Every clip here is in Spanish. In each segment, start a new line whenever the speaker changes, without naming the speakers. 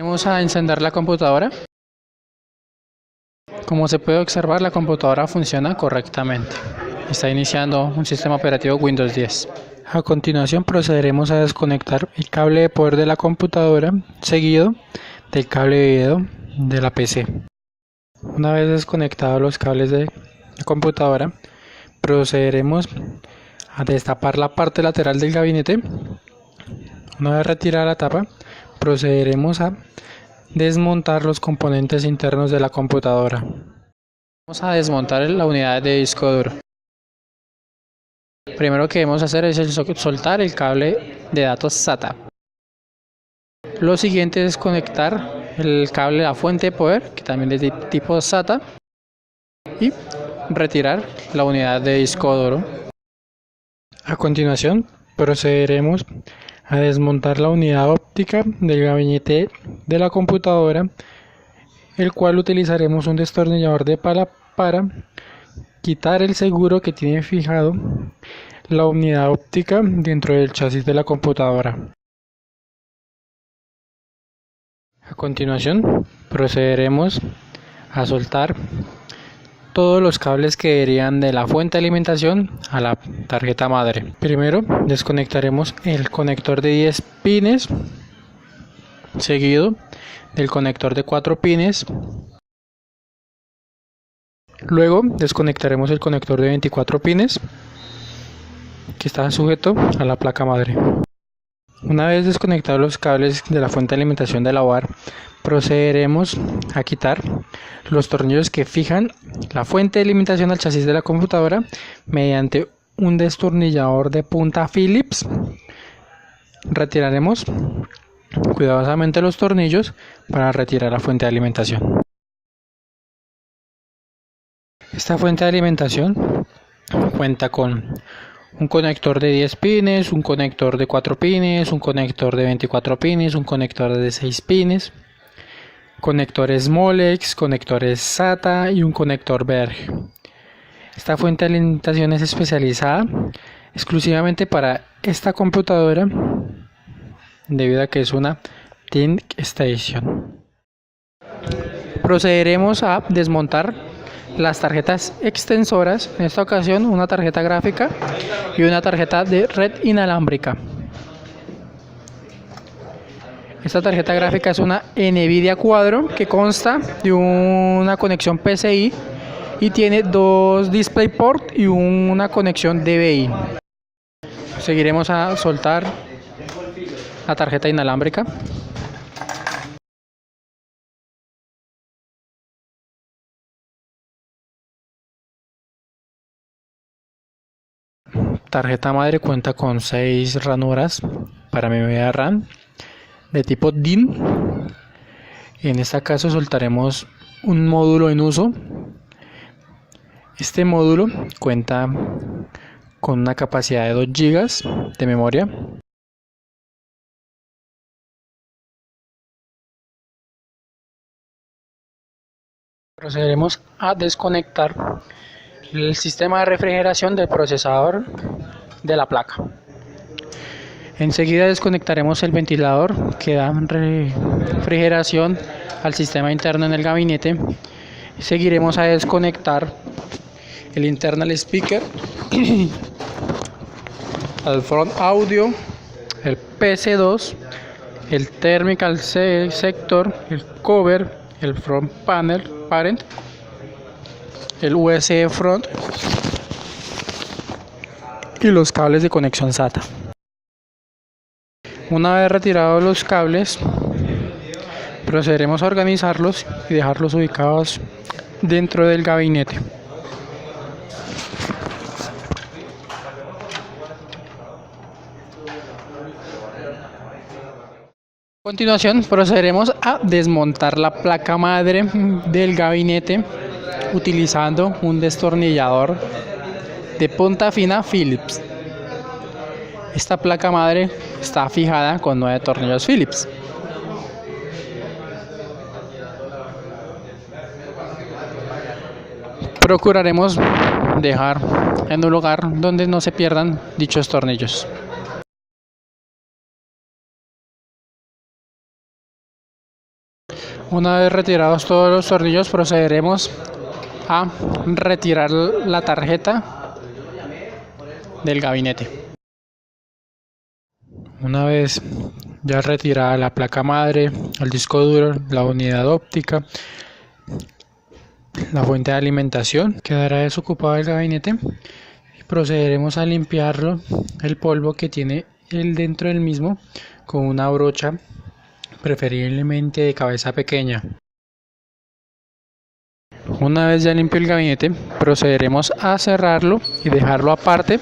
Vamos a encender la computadora. Como se puede observar, la computadora funciona correctamente. Está iniciando un sistema operativo Windows 10. A continuación procederemos a desconectar el cable de poder de la computadora, seguido del cable de video de la PC. Una vez desconectados los cables de la computadora, procederemos a destapar la parte lateral del gabinete. Una vez retirada la tapa, procederemos a desmontar los componentes internos de la computadora. Vamos a desmontar la unidad de disco duro. Primero que debemos hacer es soltar el cable de datos SATA. Lo siguiente es conectar el cable de la fuente de poder, que también es de tipo SATA, y retirar la unidad de disco duro. A continuación procederemos a desmontar la unidad óptica del gabinete de la computadora, el cual utilizaremos un destornillador de pala para quitar el seguro que tiene fijado la unidad óptica dentro del chasis de la computadora. A continuación procederemos a soltar todos los cables que irían de la fuente de alimentación a la tarjeta madre. Primero desconectaremos el conector de 10 pines, seguido del conector de 4 pines. Luego desconectaremos el conector de 24 pines que está sujeto a la placa madre. Una vez desconectados los cables de la fuente de alimentación del hogar, procederemos a quitar los tornillos que fijan la fuente de alimentación al chasis de la computadora mediante un destornillador de punta Phillips. Retiraremos cuidadosamente los tornillos para retirar la fuente de alimentación. Esta fuente de alimentación cuenta con un conector de 10 pines, un conector de 4 pines, un conector de 24 pines, un conector de 6 pines, conectores Molex, conectores SATA y un conector Berg. Esta fuente de alimentación es especializada exclusivamente para esta computadora debido a que es una ThinkStation. Procederemos a desmontar las tarjetas extensoras, en esta ocasión una tarjeta gráfica y una tarjeta de red inalámbrica. Esta tarjeta gráfica es una NVIDIA Quadro que consta de una conexión PCI y tiene 2 DisplayPort y una conexión DVI. Seguiremos a soltar la tarjeta inalámbrica. Tarjeta madre cuenta con 6 ranuras para memoria RAM de tipo DIN. En este caso soltaremos un módulo en uso. Este módulo cuenta con una capacidad de 2 GB de memoria. Procederemos a desconectar el sistema de refrigeración del procesador de la placa. Enseguida desconectaremos el ventilador que da refrigeración al sistema interno en el gabinete. Seguiremos a desconectar el internal speaker, el front audio, el PC2, el thermical sector, el cover, el front panel parent, el USB front y los cables de conexión SATA. Una vez retirados los cables, procederemos a organizarlos y dejarlos ubicados dentro del gabinete. A continuación procederemos a desmontar la placa madre del gabinete utilizando un destornillador de punta fina Phillips. Esta placa madre está fijada con 9 tornillos Phillips. Procuraremos dejar en un lugar donde no se pierdan dichos tornillos. Una vez retirados todos los tornillos, procederemos a retirar la tarjeta del gabinete. Una vez ya retirada la placa madre, el disco duro, la unidad óptica, la fuente de alimentación, quedará desocupado el gabinete y procederemos a limpiarlo, el polvo que tiene dentro del mismo, con una brocha, preferiblemente de cabeza pequeña. Una vez ya limpio el gabinete, procederemos a cerrarlo y dejarlo aparte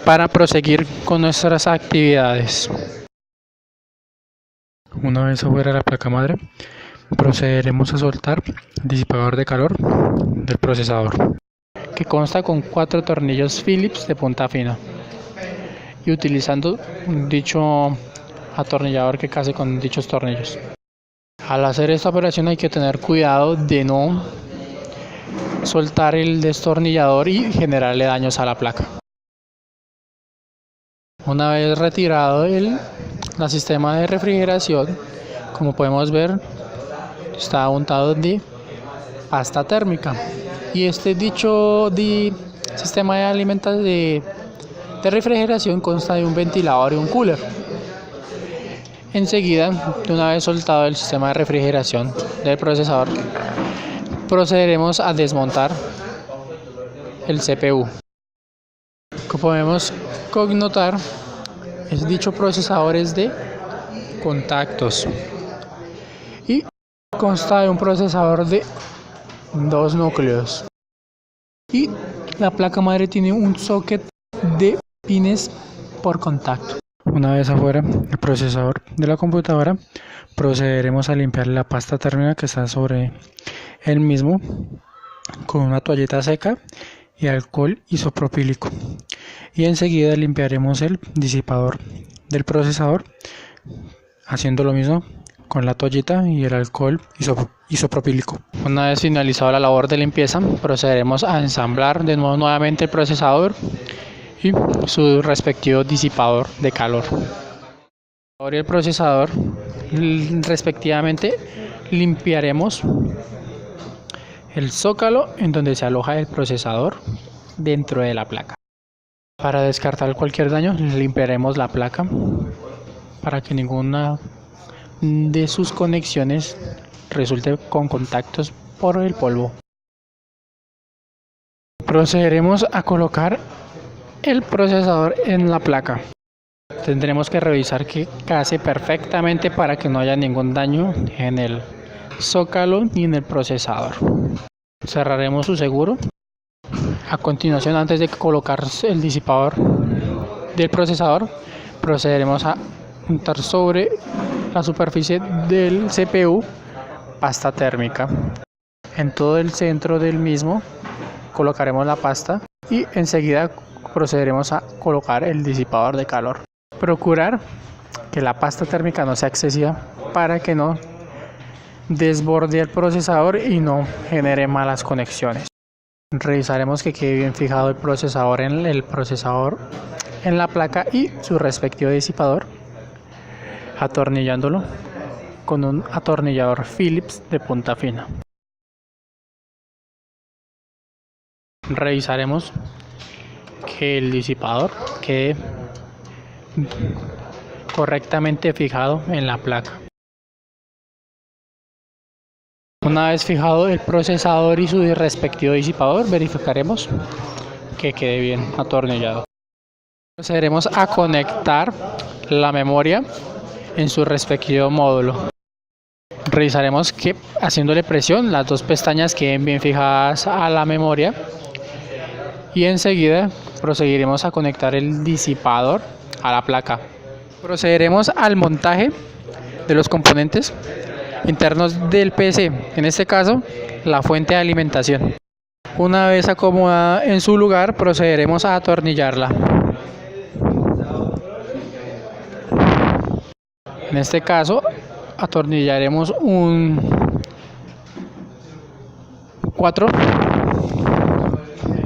para proseguir con nuestras actividades. Una vez afuera la placa madre, procederemos a soltar el disipador de calor del procesador, que consta con 4 tornillos Phillips de punta fina, y utilizando dicho atornillador que case con dichos tornillos. Al hacer esta operación hay que tener cuidado de no soltar el destornillador y generarle daños a la placa. Una vez retirado el sistema de refrigeración, como podemos ver, está untado de pasta térmica, y dicho sistema de alimentación de refrigeración consta de un ventilador y un cooler. Enseguida, una vez soltado el sistema de refrigeración del procesador, procederemos a desmontar el CPU. Como podemos connotar, dicho procesador es de contactos y consta de un procesador de 2 núcleos, y la placa madre tiene un socket de pines por contacto. Una vez afuera el procesador de la computadora, procederemos a limpiar la pasta térmica que está sobre el mismo con una toalleta seca y alcohol isopropílico, y enseguida limpiaremos el disipador del procesador haciendo lo mismo con la toallita y el alcohol isopropílico. Una vez finalizada la labor de limpieza, procederemos a ensamblar de nuevo nuevamente el procesador y su respectivo disipador de calor. Ahora el procesador, respectivamente, limpiaremos el zócalo en donde se aloja el procesador dentro de la placa. Para descartar cualquier daño, limpiaremos la placa para que ninguna de sus conexiones resulte con contactos por el polvo. Procederemos a colocar el procesador en la placa. Tendremos que revisar que case perfectamente para que no haya ningún daño en el zócalo ni en el procesador. Cerraremos su seguro. A continuación, antes de colocar el disipador del procesador, procederemos a untar sobre la superficie del CPU pasta térmica. En todo el centro del mismo colocaremos la pasta y enseguida procederemos a colocar el disipador de calor. Procurar que la pasta térmica no sea excesiva para que no desborde el procesador y no genere malas conexiones. Revisaremos que quede bien fijado el procesador en la placa y su respectivo disipador, atornillándolo con un atornillador Phillips de punta fina. Revisaremos que el disipador quede correctamente fijado en la placa. Una vez fijado el procesador y su respectivo disipador, verificaremos que quede bien atornillado. Procederemos a conectar la memoria en su respectivo módulo. Revisaremos que, haciéndole presión, las 2 pestañas queden bien fijadas a la memoria, y enseguida procederemos a conectar el disipador a la placa. Procederemos al montaje de los componentes internos del PC, en este caso la fuente de alimentación. Una vez acomodada en su lugar, procederemos a atornillarla. En este caso atornillaremos 4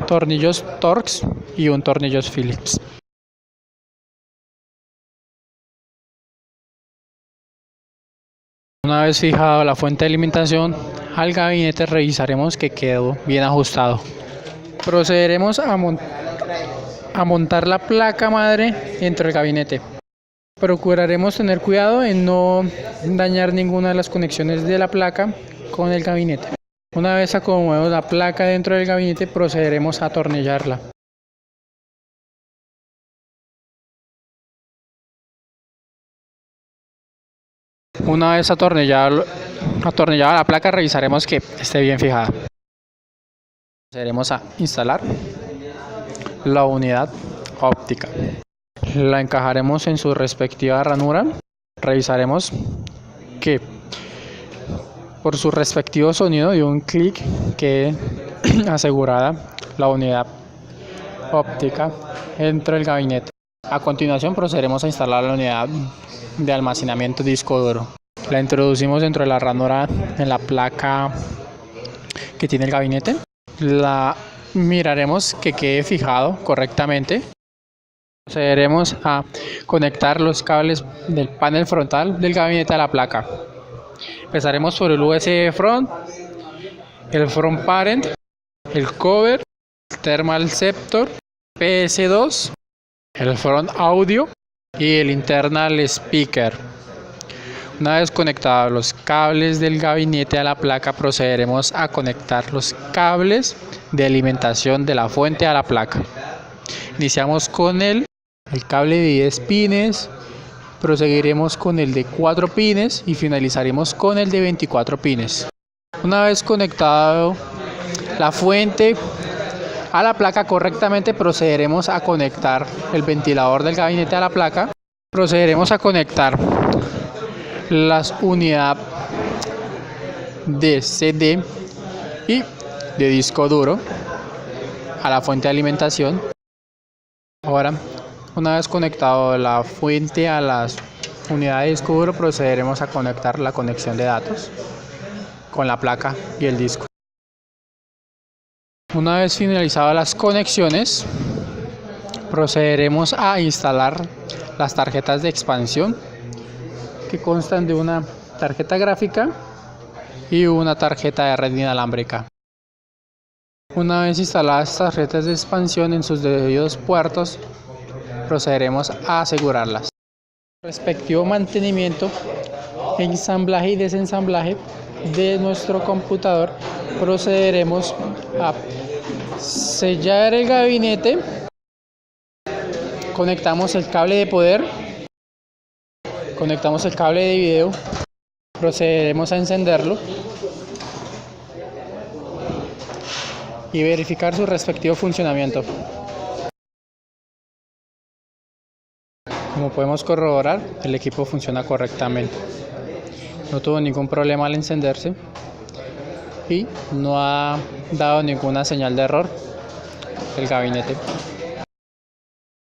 tornillos Torx y un tornillo Phillips. Una vez fijado la fuente de alimentación al gabinete, revisaremos que quedó bien ajustado. Procederemos a montar la placa madre dentro del gabinete. Procuraremos tener cuidado en no dañar ninguna de las conexiones de la placa con el gabinete. Una vez acomodemos la placa dentro del gabinete, procederemos a atornillarla. Una vez atornillada la placa, revisaremos que esté bien fijada. Procederemos a instalar la unidad óptica. La encajaremos en su respectiva ranura. Revisaremos que por su respectivo sonido de un clic quede asegurada la unidad óptica dentro del gabinete. A continuación procederemos a instalar la unidad de almacenamiento disco duro. La introducimos dentro de la ranura en la placa que tiene el gabinete. La miraremos que quede fijado correctamente. Procederemos a conectar los cables del panel frontal del gabinete a la placa. Empezaremos por el USB front, el front parent, el cover, el thermal septor, PS2, el front audio y el internal speaker. Una vez conectados los cables del gabinete a la placa, procederemos a conectar los cables de alimentación de la fuente a la placa. Iniciamos con el cable de 10 pines, proseguiremos con el de 4 pines y finalizaremos con el de 24 pines. Una vez conectado la fuente a la placa correctamente, procederemos a conectar el ventilador del gabinete a la placa. Procederemos a conectar las unidades de CD y de disco duro a la fuente de alimentación. Ahora, una vez conectado la fuente a las unidades de disco duro, procederemos a conectar la conexión de datos con la placa y el disco. Una vez finalizadas las conexiones, procederemos a instalar las tarjetas de expansión, que constan de una tarjeta gráfica y una tarjeta de red inalámbrica. Una vez instaladas estas tarjetas de expansión en sus debidos puertos, procederemos a asegurarlas. Respectivo mantenimiento, ensamblaje y desensamblaje de nuestro computador, procederemos a sellar el gabinete. Conectamos el cable de poder, conectamos el cable de video, procederemos a encenderlo y verificar su respectivo funcionamiento. Como podemos corroborar, el equipo funciona correctamente. No tuvo ningún problema al encenderse y no ha dado ninguna señal de error el gabinete.